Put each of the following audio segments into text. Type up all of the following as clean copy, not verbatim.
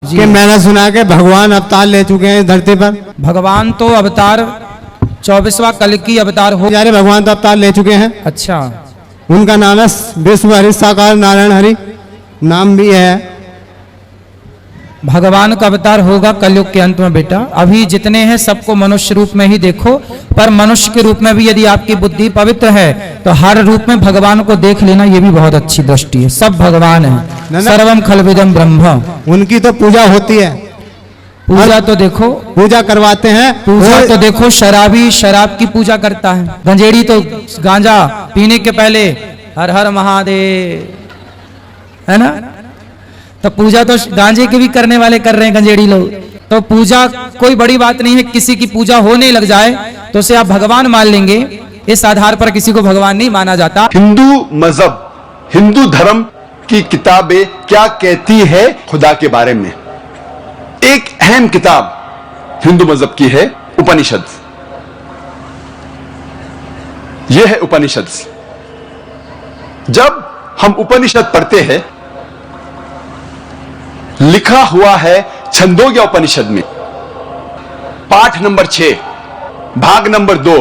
कि मैंने सुना कि भगवान अवतार ले चुके हैं इस धरती पर। भगवान तो अवतार 24वां कल की अवतार हो। यारे भगवान तो अवतार ले चुके हैं। अच्छा, उनका नाम है विश्व हरि साकार नारायण हरि, नाम भी है। भगवान का अवतार होगा कलयुग के अंत में बेटा। अभी जितने हैं सबको मनुष्य रूप में ही देखो, पर मनुष्य के रूप में भी यदि आपकी बुद्धि पवित्र है तो हर रूप में भगवान को देख लेना, ये भी बहुत अच्छी दृष्टि है। सब भगवान है, सर्वम खलविदम ब्रह्म। उनकी तो पूजा होती है, पूजा तो देखो, पूजा करवाते हैं। पूजा तो देखो, शराबी शराब की पूजा करता है, गंजेड़ी तो गांजा पीने के पहले हर हर महादेव, है ना। तो पूजा तो गांजे के भी करने वाले कर रहे हैं, गंजेड़ी लोग। तो पूजा कोई बड़ी बात नहीं है, किसी की पूजा होने लग जाए तो उसे आप भगवान मान लेंगे, इस आधार पर किसी को भगवान नहीं माना जाता। हिंदू मजहब, हिंदू धर्म की किताबें क्या कहती है खुदा के बारे में। एक अहम किताब हिंदू मजहब की है उपनिषद। यह है उपनिषद। जब हम उपनिषद पढ़ते हैं, लिखा हुआ है छंदोग्य उपनिषद में पाठ नंबर 6 भाग नंबर 2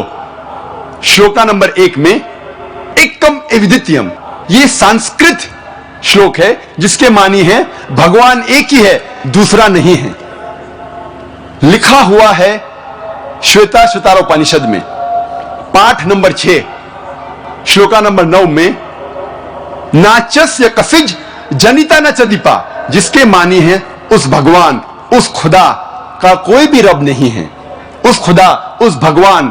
श्लोका नंबर 1 में एकम एविदित्यम, यह संस्कृत श्लोक है जिसके मानी है भगवान एक ही है, दूसरा नहीं है। लिखा हुआ है श्वेता श्वेतारोपनिषद में पाठ नंबर 6 श्लोका नंबर 9 में नाचस्य कसिज जनिता न चदीपा, जिसके मानी है उस भगवान, उस खुदा का कोई भी रब नहीं है। उस खुदा, उस भगवान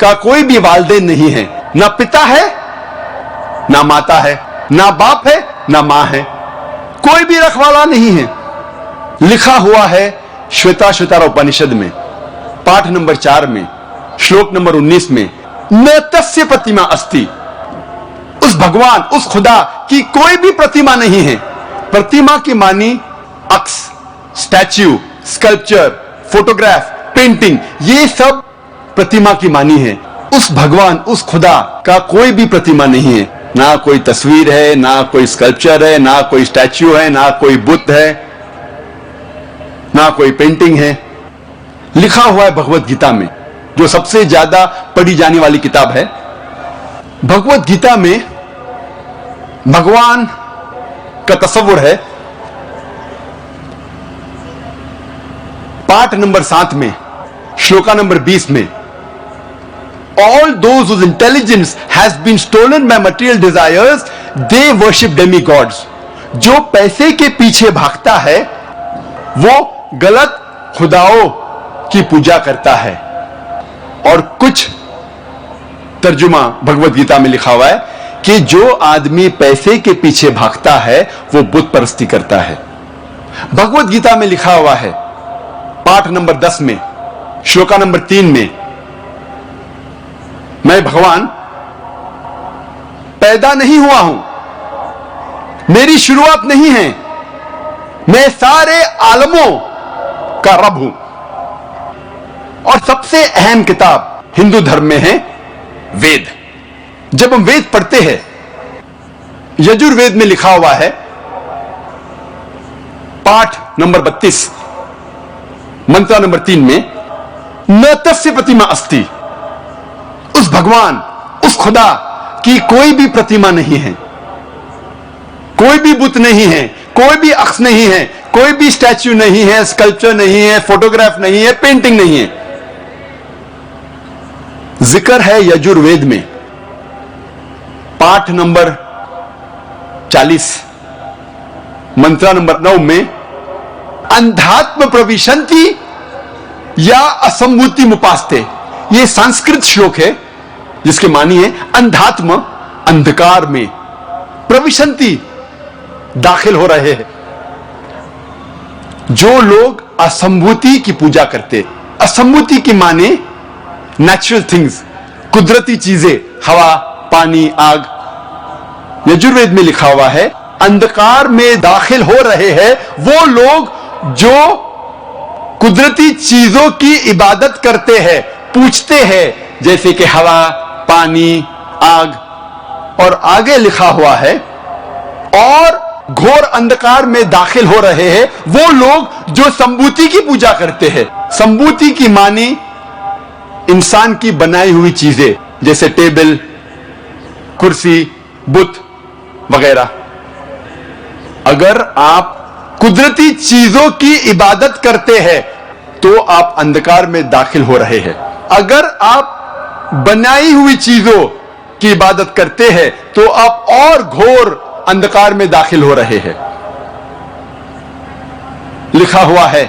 का कोई भी वालिदैन नहीं है, ना पिता है ना माता है, ना बाप है ना मां है, कोई भी रखवाला नहीं है। लिखा हुआ है श्वेता श्वेतारोपनिषद में पाठ नंबर 4 में श्लोक नंबर 19 में न तस्य प्रतिमा अस्ति, उस भगवान, उस खुदा की कोई भी प्रतिमा नहीं है। प्रतिमा की मानी अक्स, स्टैच्यू, स्कल्पचर, फोटोग्राफ, पेंटिंग, ये सब प्रतिमा की मानी है। उस भगवान, उस खुदा का कोई भी प्रतिमा नहीं है, ना कोई तस्वीर है, ना कोई स्कल्पचर है, ना कोई स्टैच्यू है, ना कोई बुत है, ना कोई पेंटिंग है। लिखा हुआ है भगवत गीता में, जो सबसे ज्यादा पढ़ी जाने वाली किताब है। भगवत गीता में भगवान का तस्वुर है पाठ नंबर 7 में श्लोका नंबर 20 में all those whose intelligence has been stolen by material desires they worship demigods। जो पैसे के पीछे भागता है वो गलत खुदाओं की पूजा करता है। और कुछ तर्जुमा भगवत गीता में लिखा हुआ है कि जो आदमी पैसे के पीछे भागता है वो बुत परस्ती करता है। भगवत गीता में लिखा हुआ है पाठ नंबर 10 में श्लोका नंबर 3 में मैं भगवान पैदा नहीं हुआ हूं, मेरी शुरुआत नहीं है, मैं सारे आलमों का रब हूं। और सबसे अहम किताब हिंदू धर्म में है वेद। जब हम वेद पढ़ते हैं, यजुर्वेद में लिखा हुआ है पाठ नंबर 32 मंत्र नंबर 3 में न तस्य प्रतिमा अस्ति, उस भगवान, उस खुदा की कोई भी प्रतिमा नहीं है, कोई भी बुत नहीं है, कोई भी अक्ष नहीं है, कोई भी स्टैच्यू नहीं है, स्कल्पचर नहीं है, फोटोग्राफ नहीं है, पेंटिंग नहीं है। जिक्र है यजुर्वेद में पाठ नंबर 40 मंत्र नंबर 9 में अंधात्म प्रविशंति या असंभूति मुपास्ते। यह संस्कृत श्लोक है जिसके मानी है अंधात्म, अंधकार में, प्रविशंति, दाखिल हो रहे हैं। जो लोग असंभूति की पूजा करते, असंभूति की माने नेचुरल थिंग्स, कुदरती चीजें, हवा, पानी, आग। यजुर्वेद में लिखा हुआ है अंधकार में दाखिल हो रहे हैं वो लोग जो कुदरती चीजों की इबादत करते हैं, पूछते हैं, जैसे कि हवा, पानी, आग। और आगे लिखा हुआ है और घोर अंधकार में दाखिल हो रहे हैं वो लोग जो संभूति की पूजा करते हैं। संभूति की मानी इंसान की बनाई हुई चीजें, जैसे टेबल, कुर्सी, बुत वगैरह। अगर आप कुदरती चीजों की इबादत करते हैं तो आप अंधकार में दाखिल हो रहे हैं। अगर आप बनाई हुई चीजों की इबादत करते हैं तो आप और घोर अंधकार में दाखिल हो रहे हैं। लिखा हुआ है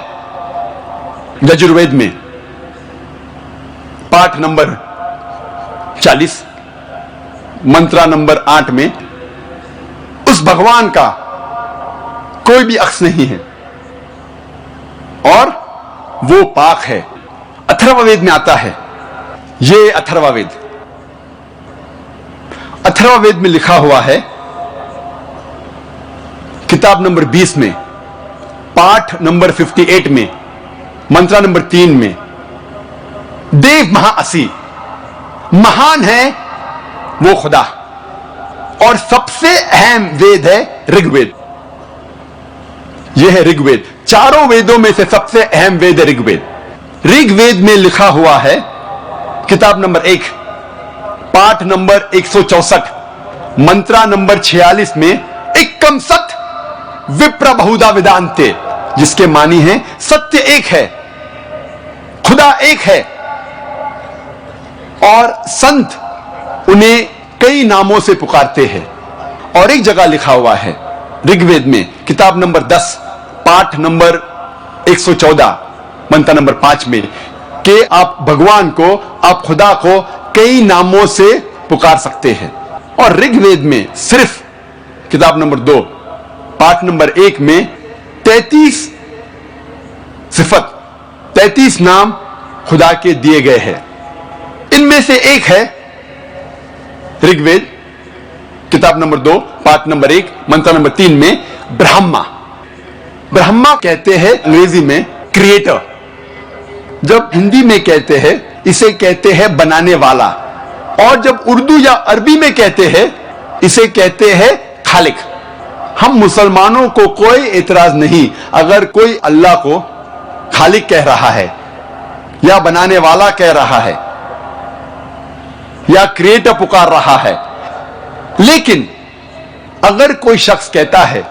यजुर्वेद में पाठ नंबर 40 मंत्रा नंबर 8 में, उस भगवान का कोई भी अक्स नहीं है और वो पाक है। अथर्ववेद में आता है, ये अथर्ववेद, अथर्ववेद में लिखा हुआ है किताब नंबर 20 में, पाठ नंबर 58 में, मंत्रा नंबर 3 में, देव महाअसी, महान है वो खुदा, और सबसे अहम वेद है ऋग्वेद। यह है ऋग्वेद। चारों वेदों में से सबसे अहम वेद है ऋग्वेद। ऋग्वेद में लिखा हुआ है किताब नंबर 1, पाठ नंबर 164, मंत्रा नंबर 46 में, एकम सत विप्र बहुधा वेदांते, जिसके मानी है सत्य एक है, खुदा एक है, और संत उन्हें कई नामों से पुकारते हैं। और एक जगह लिखा हुआ है ऋग्वेद में किताब नंबर 10, पाठ नंबर 114, मंत्र नंबर 5 में, कि आप भगवान को, आप खुदा को कई नामों से पुकार सकते हैं। और ऋग्वेद में सिर्फ किताब नंबर 2, पाठ नंबर 1 में 33 सिफत, 33 नाम खुदा के दिए गए हैं। इनमें से एक है ऋग्वेद किताब नंबर 2, पाठ नंबर 1, मंत्र नंबर 3 में ब्रह्मा। ब्रह्मा कहते हैं अंग्रेजी में क्रिएटर। जब हिंदी में कहते हैं इसे कहते हैं बनाने वाला, और जब उर्दू या अरबी में कहते हैं इसे कहते हैं खालिक। हम मुसलमानों को कोई एतराज नहीं अगर कोई अल्लाह को खालिक कह रहा है, या बनाने वाला कह रहा है, या क्रिएटर पुकार रहा है। लेकिन अगर कोई शख्स कहता है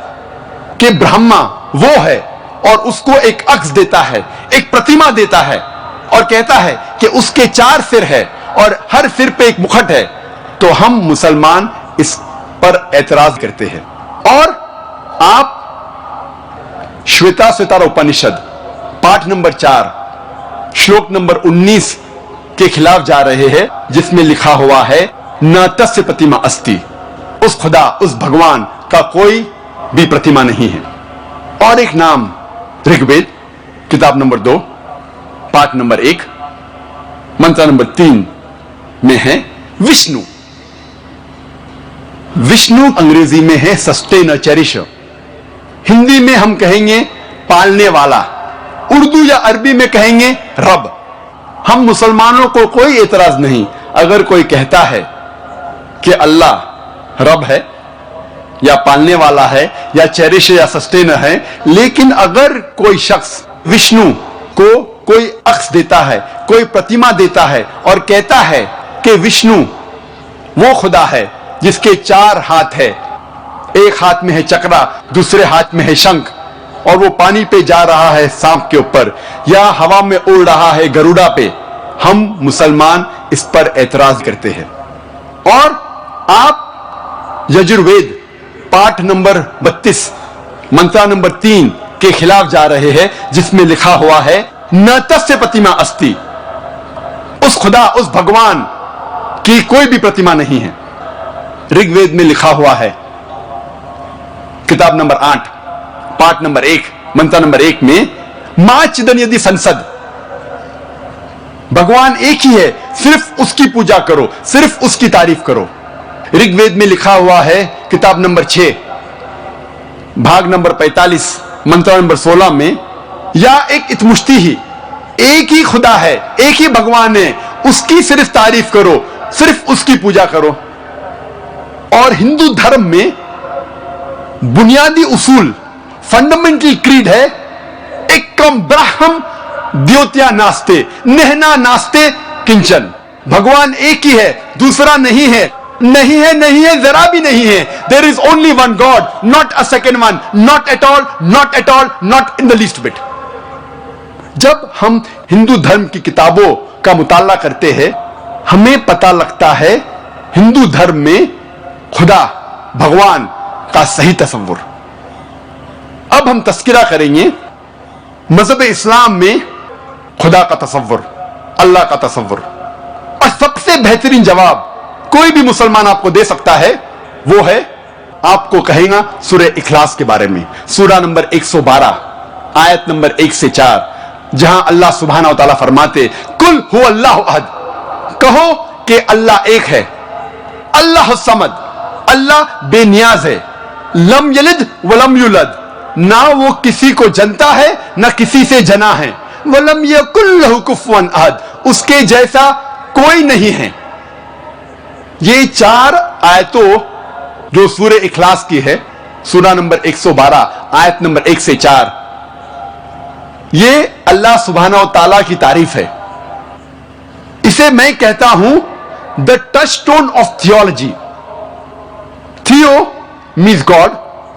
कि ब्रह्मा वो है और उसको एक अक्स देता है, एक प्रतिमा देता है, और कहता है कि उसके 4 सिर है और हर सिर पे एक मुकुट है, तो हम मुसलमान इस पर एतराज करते हैं। और आप श्वेताश्वतर उपनिषद पाठ नंबर 4 श्लोक नंबर 19 के खिलाफ जा रहे हैं, जिसमें लिखा हुआ है न तस्य प्रतिमा अस्ति, उस खुदा, उस भगवान का कोई भी प्रतिमा नहीं है। और एक नाम ऋग्वेद किताब नंबर 2, पाठ नंबर 1, मंत्र नंबर 3 में है विष्णु। विष्णु अंग्रेजी में है सस्टेनर, चेरिश। हिंदी में हम कहेंगे पालने वाला, उर्दू या अरबी में कहेंगे रब। हम मुसलमानों को कोई एतराज नहीं अगर कोई कहता है कि अल्लाह रब है, या पालने वाला है, या चेरिश या सस्टेनर है। लेकिन अगर कोई शख्स विष्णु को कोई अक्स देता है, कोई प्रतिमा देता है, और कहता है कि विष्णु वो खुदा है जिसके 4 हाथ है, एक हाथ में है चक्रा, दूसरे हाथ में है शंख, और वो पानी पे जा रहा है सांप के ऊपर, या हवा में उड़ रहा है गरुड़ा पे, हम मुसलमान इस पर एतराज करते हैं। और आप यजुर्वेद पाठ नंबर 32 मंत्र नंबर 3 के खिलाफ जा रहे हैं, जिसमें लिखा हुआ है न तस्य प्रतिमा अस्ति, उस खुदा, उस भगवान की कोई भी प्रतिमा नहीं है। ऋग्वेद में लिखा हुआ है किताब नंबर 8 पाठ नंबर 1 मंत्र नंबर 1 में मां चिदन यदि संसद, भगवान एक ही है, सिर्फ उसकी पूजा करो, सिर्फ उसकी तारीफ करो। ऋग्वेद में लिखा हुआ है किताब नंबर 6 भाग नंबर 45 मंत्र नंबर 16 में, या एक इतमुश्ती ही, एक ही खुदा है, एक ही भगवान है, उसकी सिर्फ तारीफ करो, सिर्फ उसकी पूजा करो। और हिंदू धर्म में बुनियादी उसूल, फंडामेंटल क्रीड है, एकम ब्रह्म द्योत्या नास्ते, नहना नास्ते किंचन। भगवान एक ही है, दूसरा नहीं है, नहीं है, नहीं है, जरा भी नहीं है। There is only one God, not a second one, not at all, not at all, not in the least bit. जब हम हिंदू धर्म की किताबों का मुताला करते हैं, हमें पता लगता है हिंदू धर्म में खुदा, भगवान का सही तस्वुर। अब हम तस्किरा करेंगे मजहब इस्लाम में खुदा का तस्वुर, अल्लाह का तस्वुर। और सबसे बेहतरीन जवाब कोई भी मुसलमान आपको दे सकता है, वो है, आपको कहेगा सूरह इखलास के बारे में, सूरा नंबर 112 आयत नंबर 1 से 4, जहां अल्लाह सुब्हानहू व तआला फरमाते, कुल हु अल्लाहु अहद, कहो कि अल्लाह एक है, अल्लाह समद, अल्लाह बेनियाज है, लम यलिद वलम युलद, ना वो किसी को जनता है ना किसी से जना है, वलम यकुल लहु कुफुवन अहद, उसके जैसा कोई नहीं है। ये 4 आयतों जो सूरह इखलास की है, सूरा नंबर 112 आयत नंबर 1 से 4, ये अल्लाह सुब्हानहू व तआला की तारीफ है। इसे मैं कहता हूं द टचस्टोन ऑफ थियोलॉजी। थियो मीन्स गॉड,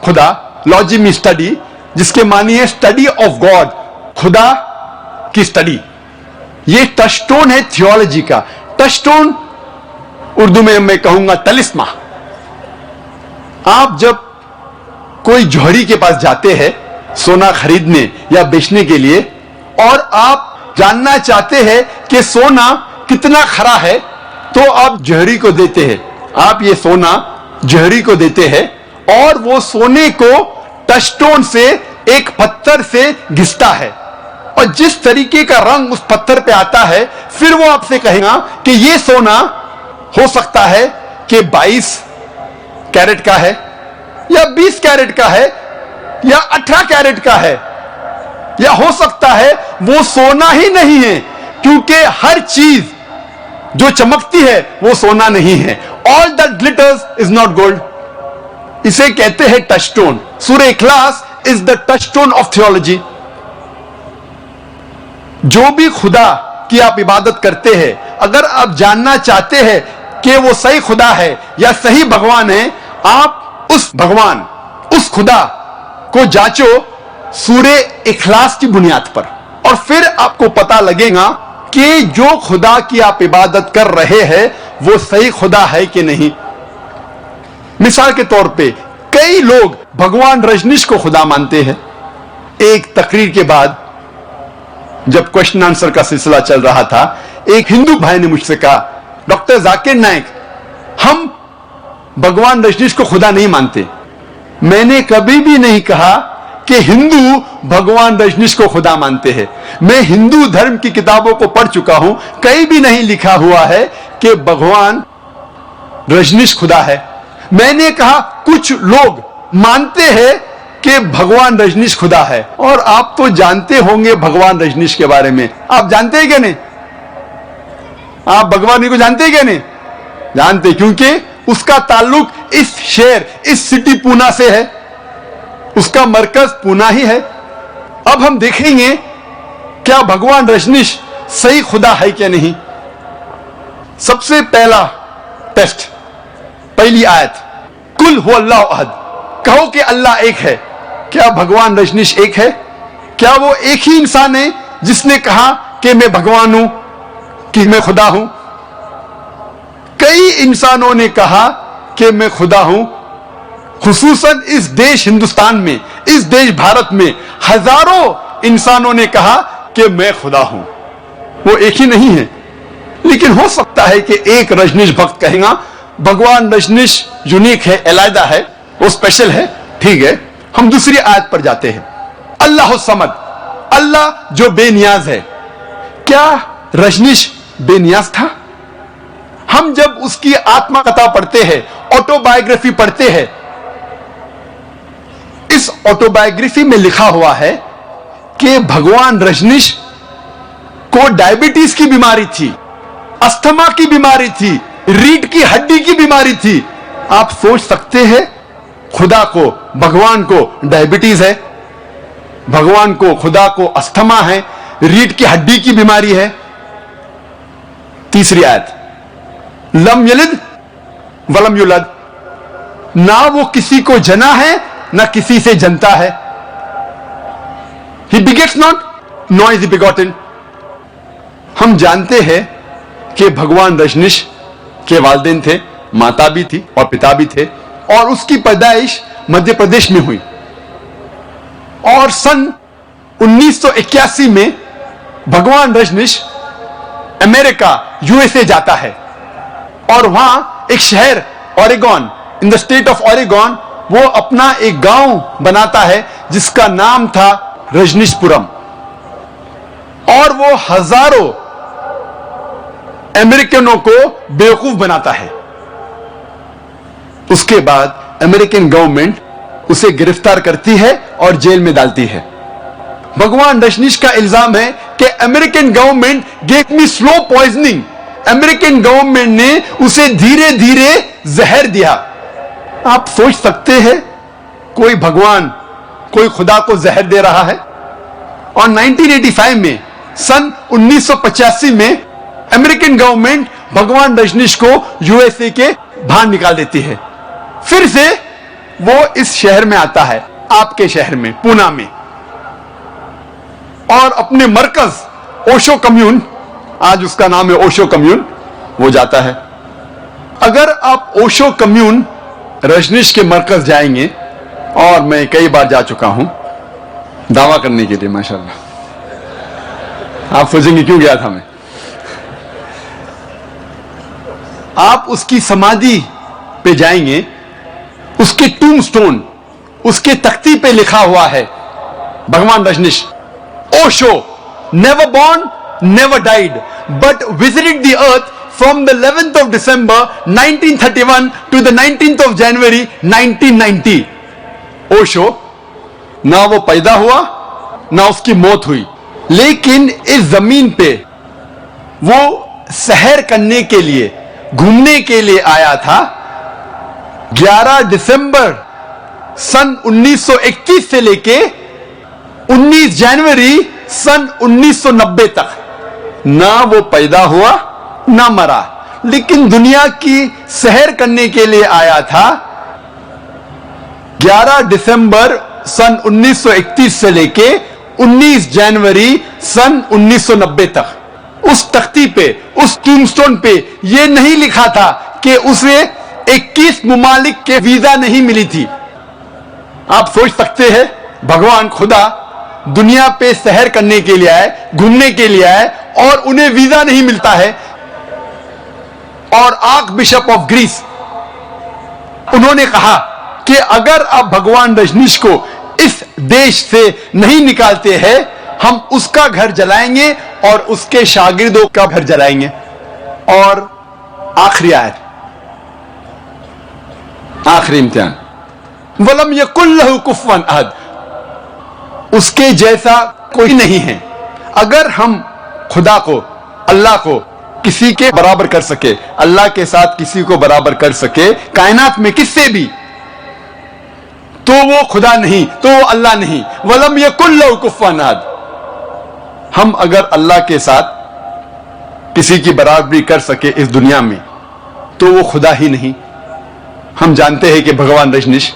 खुदा, लॉजी मीन्स स्टडी, जिसके मानी है स्टडी ऑफ गॉड, खुदा की स्टडी। ये टचस्टोन है थियोलॉजी का। टचस्टोन उर्दू में मैं कहूंगा तलिस्मा। आप जब कोई जौहरी के पास जाते हैं सोना खरीदने या बेचने के लिए, और आप जानना चाहते हैं कि सोना कितना खरा है, तो आप जौहरी को देते हैं, आप ये सोना जौहरी को देते हैं, और वो सोने को टचस्टोन से, एक पत्थर से घिसता है, और जिस तरीके का रंग उस पत्थर पे आता है, फिर वो आपसे कहेगा कि ये सोना हो सकता है कि 22 कैरेट का है, या 20 कैरेट का है, या 18 कैरेट का है, या हो सकता है वो सोना ही नहीं है, क्योंकि हर चीज जो चमकती है वो सोना नहीं है। All that glitters is not gold. इसे कहते हैं टचस्टोन। सूरह इखलास is the touchstone of theology. जो भी खुदा की आप इबादत करते हैं, अगर आप जानना चाहते हैं कि वो सही खुदा है या सही भगवान है, आप उस भगवान, उस खुदा को जांचो सूरह इखलास की बुनियाद पर, और फिर आपको पता लगेगा कि जो खुदा की आप इबादत कर रहे हैं वो सही खुदा है कि नहीं। मिसाल के तौर पे कई लोग भगवान रजनीश को खुदा मानते हैं। एक तकरीर के बाद जब क्वेश्चन आंसर का सिलसिला चल रहा था, एक हिंदू भाई ने मुझसे कहा, डॉक्टर जाकिर नाइक, हम भगवान रजनीश को खुदा नहीं मानते। मैंने कभी भी नहीं कहा कि हिंदू भगवान रजनीश को खुदा मानते हैं। मैं हिंदू धर्म की किताबों को पढ़ चुका हूं, कहीं भी नहीं लिखा हुआ है कि भगवान रजनीश खुदा है। मैंने कहा कुछ लोग मानते हैं कि भगवान रजनीश खुदा है, और आप तो जानते होंगे भगवान रजनीश के बारे में। आप जानते हैं क्या नहीं? आप भगवान जी को जानते हैं क्या नहीं? जानते, क्योंकि उसका ताल्लुक इस शहर, इस सिटी पूना से है, उसका मरकज पूना ही है। अब हम देखेंगे क्या भगवान रजनीश सही खुदा है क्या नहीं। सबसे पहला टेस्ट, पहली आयत, कुल हु अल्लाहु अहद, कहो कि अल्लाह एक है। क्या भगवान रजनीश एक है? क्या वो एक ही इंसान है जिसने कहा कि मैं भगवान हूं, कि मैं खुदा हूं? कई इंसानों ने कहा कि मैं खुदा हूं। खुसूसन इस देश हिंदुस्तान में, इस देश भारत में हजारों इंसानों ने कहा कि मैं खुदा हूं। वो एक ही नहीं है, लेकिन हो सकता है कि एक रजनीश भक्त कहेगा भगवान रजनीश यूनिक है, अलग है, वो स्पेशल है। ठीक है, हम दूसरी आयत पर जाते हैं। अल्लाह समद, अल्लाह जो बेनियाज है। क्या रजनीश बेनियाज था? हम जब उसकी आत्मकथा पढ़ते हैं, ऑटोबायोग्राफी पढ़ते हैं, इस ऑटोबायोग्राफी में लिखा हुआ है कि भगवान रजनीश को डायबिटीज की बीमारी थी, अस्थमा की बीमारी थी, रीढ़ की हड्डी की बीमारी थी। आप सोच सकते हैं खुदा को भगवान को डायबिटीज है, भगवान को खुदा को अस्थमा है, रीढ़ की हड्डी की बीमारी है। तीसरी आयत, लम यलिद वलम युलद, ना वो किसी को जना है ना किसी से जनता है। ही बिगेट्स नॉट नॉ इज बिगॉटन। हम जानते हैं कि भगवान रजनीश के वालिदैन थे, माता भी थी और पिता भी थे, और उसकी पैदाइश मध्य प्रदेश में हुई। और सन 1981 में भगवान रजनीश अमेरिका यूएसए जाता है और वहां एक शहर Oregon, in the state of Oregon, वो अपना एक गांव बनाता है जिसका नाम था रजनीशपुरम। और वो हजारों अमेरिकनों को बेवकूफ बनाता है। उसके बाद अमेरिकन गवर्नमेंट उसे गिरफ्तार करती है और जेल में डालती है। भगवान रजनीश का इल्जाम है कि American government gave me slow poisoning. American government ने उसे धीरे धीरे जहर दिया। आप सोच सकते हैं कोई भगवान, कोई खुदा को जहर दे रहा है। और 1985 में, सन 1985 में अमेरिकन गवर्नमेंट भगवान रजनीश को यूएसए के बाहर निकाल देती है। फिर से वो इस शहर में आता है, आपके शहर में, पूना में, और अपने मरकज ओशो कम्यून, आज उसका नाम है ओशो कम्यून, वो जाता है। अगर आप ओशो कम्यून रजनीश के मरकज जाएंगे, और मैं कई बार जा चुका हूं दावा करने के लिए, माशाल्लाह, आप सोचेंगे क्यों गया था मैं। आप उसकी समाधि पे जाएंगे, उसके टूमस्टोन, उसके तख्ती पे लिखा हुआ है भगवान Rajneesh, Osho never born never died but visited the earth from the 11th of December 1931 to the 19th of January 1990। Osho ना वो पैदा हुआ ना उसकी मौत हुई, लेकिन इस जमीन पे वो सैर करने के लिए, घूमने के लिए आया था। 11 दिसंबर सन 1921 से लेके 19 जनवरी सन 1990 तक ना वो पैदा हुआ ना मरा, लेकिन दुनिया की सैर करने के लिए आया था। 11 दिसंबर सन 1931 से लेके 19 जनवरी सन 1990 तक उस तख्ती पे, उस टूमस्टोन पे यह नहीं लिखा था कि उसे 21 मुमालिक के वीजा नहीं मिली थी। आप सोच सकते हैं भगवान खुदा दुनिया पे सैर करने के लिए आए, घूमने के लिए आए, और उन्हें वीजा नहीं मिलता है। और आर्क बिशप ऑफ ग्रीस, उन्होंने कहा कि अगर आप भगवान रजनीश को इस देश से नहीं निकालते हैं, हम उसका घर जलाएंगे और उसके शागिर्दों का घर जलाएंगे। और आखिरी आयत, आखिरी इम्तिहान, वलम यकुल्लहु कुफुवन अहद, उसके जैसा कोई नहीं है। अगर हम खुदा को, अल्लाह को किसी के बराबर कर सके, अल्लाह के साथ किसी को बराबर कर सके कायनात में किससे भी, तो वो खुदा नहीं, तो वो अल्लाह नहीं। वलम यकुल्लहु कुफुवन अहद, हम अगर अल्लाह के साथ किसी की बराबरी कर सके इस दुनिया में, तो वो खुदा ही नहीं। हम जानते हैं कि भगवान रजनीश,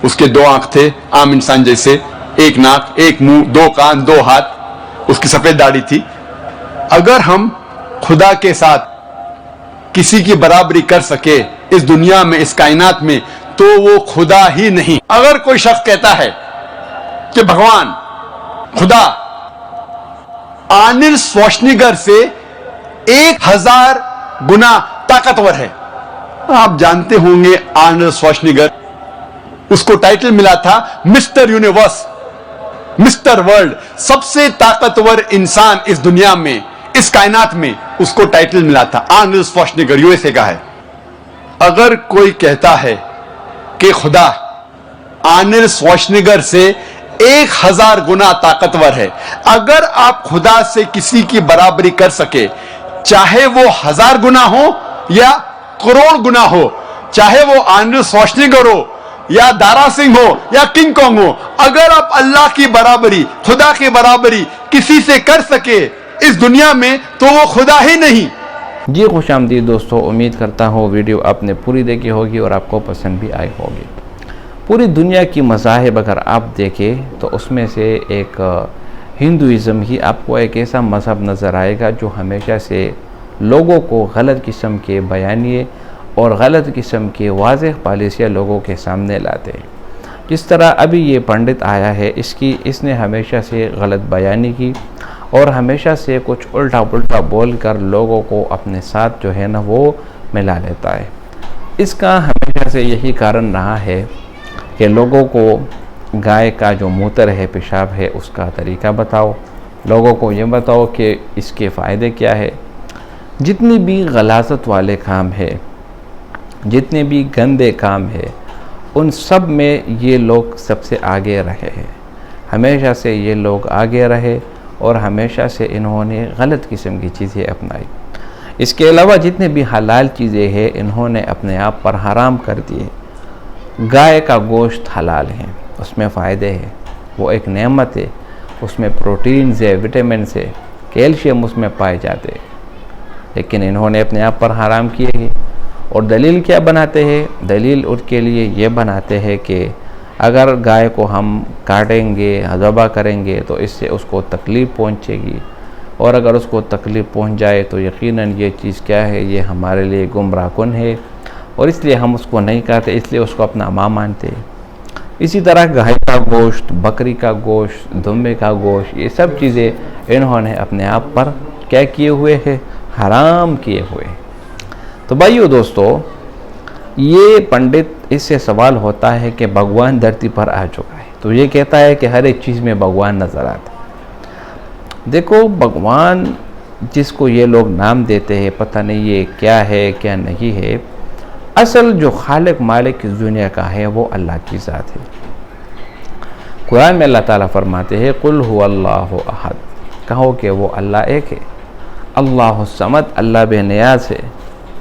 उसके 2 आंख थे आम इंसान जैसे, 1 नाक, 1 मुंह, 2 कान, 2 हाथ, उसकी सफेद दाढ़ी थी। अगर हम खुदा के साथ किसी की बराबरी कर सके इस दुनिया में, इस कायनात में, तो वो खुदा ही नहीं। अगर कोई शख्स कहता है कि भगवान, खुदा आर्नल्ड श्वार्ज़नेगर से 1000 गुना ताकतवर है। आप जानते होंगे आर्नल्ड श्वार्ज़नेगर, उसको टाइटल मिला था मिस्टर यूनिवर्स, मिस्टर वर्ल्ड, सबसे ताकतवर इंसान इस दुनिया में, इस कायनात में, उसको टाइटल मिला था। आर्नल्ड श्वार्ज़नेगर यूएसए का है। अगर कोई कहता है कि खुदा आर्नल्ड श्वार्ज़नेगर से 1000 गुना ताकतवर है, अगर आप खुदा से किसी की बराबरी कर सके, चाहे वो 1000 गुना हो या करोड़ गुना हो, चाहे वो आर्नल्ड श्वार्ज़नेगर हो, या दारा सिंह हो या किंग कॉन्ग हो, अगर आप अल्लाह की बराबरी, खुदा की बराबरी किसी से कर सके इस दुनिया में, तो वो खुदा ही नहीं। जी खुश आमदीद दोस्तों, उम्मीद करता हूँ वीडियो आपने पूरी देखी होगी और आपको पसंद भी आई होगी। पूरी दुनिया की मज़ाहिब अगर आप देखें तो उसमें से एक हिंदुइज़्म ही आपको एक ऐसा मज़हब नज़र आएगा जो हमेशा से लोगों को गलत किस्म के बयानिए और गलत किस्म के वाज़ेह पॉलिसियाँ लोगों के सामने लाते हैं। जिस तरह अभी ये पंडित आया है, इसने हमेशा से गलत बयानी की और हमेशा से कुछ उल्टा पुल्टा बोल कर लोगों को अपने साथ जो है ना वो मिला लेता है। इसका हमेशा से यही कारण रहा है कि लोगों को गाय का जो मूत्र है, पेशाब है, उसका तरीका बताओ, लोगों को ये बताओ कि इसके फ़ायदे क्या है। जितनी भी गलाज़त वाले काम है, जितने भी गंदे काम है, उन सब में ये लोग सबसे आगे रहे हैं। हमेशा से ये लोग आगे रहे और हमेशा से इन्होंने गलत किस्म की चीज़ें अपनाई। इसके अलावा जितने भी हलाल चीज़ें हैं, इन्होंने अपने आप पर हराम कर दिए। गाय का गोश्त हलाल है, उसमें फ़ायदे हैं, वो एक नेमत है, उसमें प्रोटीन्स है, विटामिन्स है, कैल्शियम उसमें पाए जाते हैं, लेकिन इन्होंने अपने आप पर हराम किए हैं। और दलील क्या बनाते हैं? दलील उनके लिए ये बनाते हैं कि अगर गाय को हम काटेंगे, ज़बह करेंगे तो इससे उसको तकलीफ़ पहुँचेगी, और अगर उसको तकलीफ़ पहुँच जाए तो यकीनन ये चीज़ क्या है, ये हमारे लिए गुमराहकुन है और इसलिए हम उसको नहीं खाते, इसलिए उसको अपना माँ मानते हैं। इसी तरह गाय का गोश्त, बकरी का गोश्त, दुम्बे का गोश्त, ये सब चीज़ें इन्होंने अपने आप पर क्या किए हुए हैं? हराम किए हुए हैं। तो भाइयों दोस्तों, ये पंडित, इससे सवाल होता है कि भगवान धरती पर आ चुका है, तो ये कहता है कि हर एक चीज़ में भगवान नज़र आता है। देखो, भगवान जिसको ये लोग नाम देते हैं, पता नहीं ये क्या है क्या नहीं है, असल जो खालिक मालिक इस दुनिया का है वो अल्लाह की ज़ात है। कुरान में अल्लाह ताला फरमाते हैं, कुल हुवल्लाहु अहद, कहो कि वो अल्लाह एक है। अल्लाहु समद, अल्लाह बेनियाज़ है।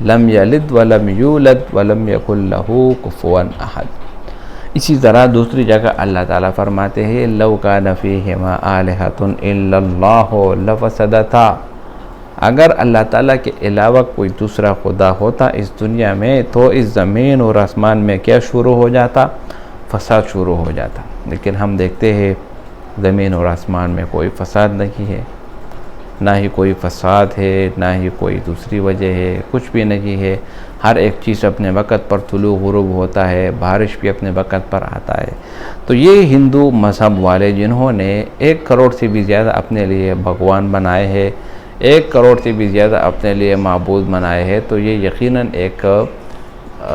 लम यलिद वलम यूलद वलम यकुल लहू कुफुवन अहद। इसी तरह दूसरी जगह अल्लाह ताला फरमाते हैं, लौ कान फ़ीहिमा आलिहतुन इल्लल्लाहु लफ़सदता, अगर अल्लाह ताला के अलावा कोई दूसरा खुदा होता इस दुनिया में तो इस ज़मीन और आसमान में क्या शुरू हो जाता? फसाद शुरू हो जाता। लेकिन हम देखते हैं ज़मीन और आसमान में कोई फसाद नहीं है, ना ही कोई फसाद है, ना ही कोई दूसरी वजह है, कुछ भी नहीं है। हर एक चीज़ अपने वक़्त पर तुलू गुरूब होता है, बारिश भी अपने वक़्त पर आता है। तो ये हिंदू मज़हब वाले जिन्होंने 1 करोड़ से भी ज़्यादा अपने लिए भगवान बनाए हैं, 1 करोड़ से भी ज़्यादा अपने लिए माबूद बनाए हैं, तो ये यकीनन एक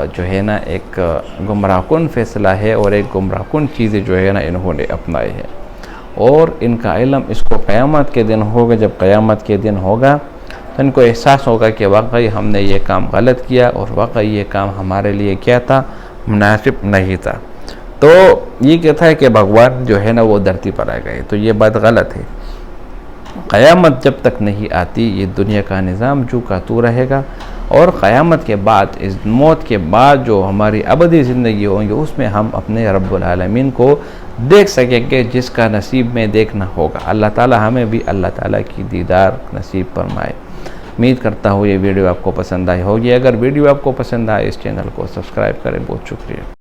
जो है ना एक गुमराहकुन फ़ैसला है और एक गुमराहकुन चीज़ें जो है ना इन्होंने अपनाए हैं। और इनका इल्म इसको क़यामत के दिन होगा। जब क़यामत के दिन होगा तो इनको एहसास होगा कि वाकई हमने ये काम गलत किया और वाकई ये काम हमारे लिए क्या था? मुनासिब नहीं था। तो ये कहता है कि भगवान जो है ना वो धरती पर आ गए, तो ये बात गलत है। क़यामत जब तक नहीं आती, ये दुनिया का निज़ाम जो का तू रहेगा, और क़यामत के बाद, इस मौत के बाद जो हमारी अबदी ज़िंदगी होंगी, उसमें हम अपने रब्बुल आलमीन को देख सकेंगे, जिसका नसीब में देखना होगा। अल्लाह ताला हमें भी अल्लाह ताला की दीदार नसीब फरमाए। उम्मीद करता हूँ ये वीडियो आपको पसंद आई होगी। अगर वीडियो आपको पसंद आए, इस चैनल को सब्सक्राइब करें। बहुत शुक्रिया।